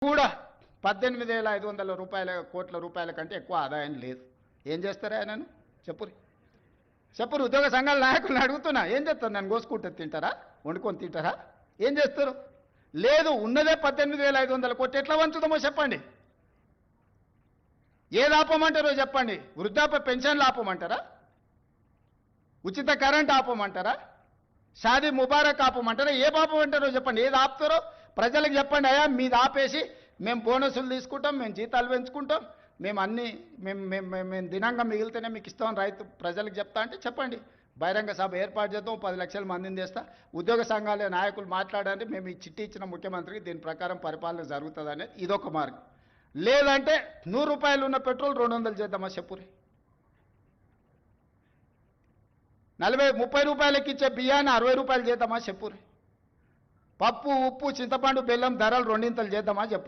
కూడా 18,500 కోట్ల రూపాయల కంటే ఎక్కువ ఆదాయం లేదు. ఏం చేస్తారా ఆయనను చెప్పురు ఉద్యోగ సంఘాల నాయకులను అడుగుతున్నా, ఏం చేస్తారు? నన్ను కోసుకుంటే తింటారా? వండుకొని తింటారా? ఏం చేస్తారు? లేదు, ఉన్నదే 18,500 కోట్లు, ఎట్లా వంచుదామో చెప్పండి. ఏది ఆపమంటారో చెప్పండి. వృద్ధాప్య పెన్షన్లు ఆపమంటారా? ఉచిత కరెంట్ ఆపమంటారా? షాదీ ముబారక్ ఆపమంటారా? ఏ ఆపమంటారో చెప్పండి. ఏది ఆపుతారో ప్రజలకు చెప్పండి. అయ్యా మీది ఆపేసి మేము బోనసులు తీసుకుంటాం, మేము జీతాలు పెంచుకుంటాం, మేము అన్నీ మేము దినంగా మిగిలితేనే మీకు ఇస్తామని రైతు ప్రజలకు చెప్తా అంటే చెప్పండి. బహిరంగ సభ ఏర్పాటు చేద్దాం, 10 లక్షల మందిని చేస్తా. ఉద్యోగ సంఘాల నాయకులు మాట్లాడండి, మేము ఈ చిట్టి ఇచ్చిన ముఖ్యమంత్రికి దీని ప్రకారం పరిపాలన జరుగుతుంది అనేది ఇదొక మార్గం. లేదంటే 100 రూపాయలు ఉన్న పెట్రోల్ 200 చేద్దామా చెప్పురి. 30 రూపాయలకి ఇచ్చే బియ్యాన్ని 60 రూపాయలు చేద్దామా చెప్పురి. పప్పు, ఉప్పు, చింతపండు, బెల్లం ధరలు రెండింతలు చేద్దామా చెప్పు.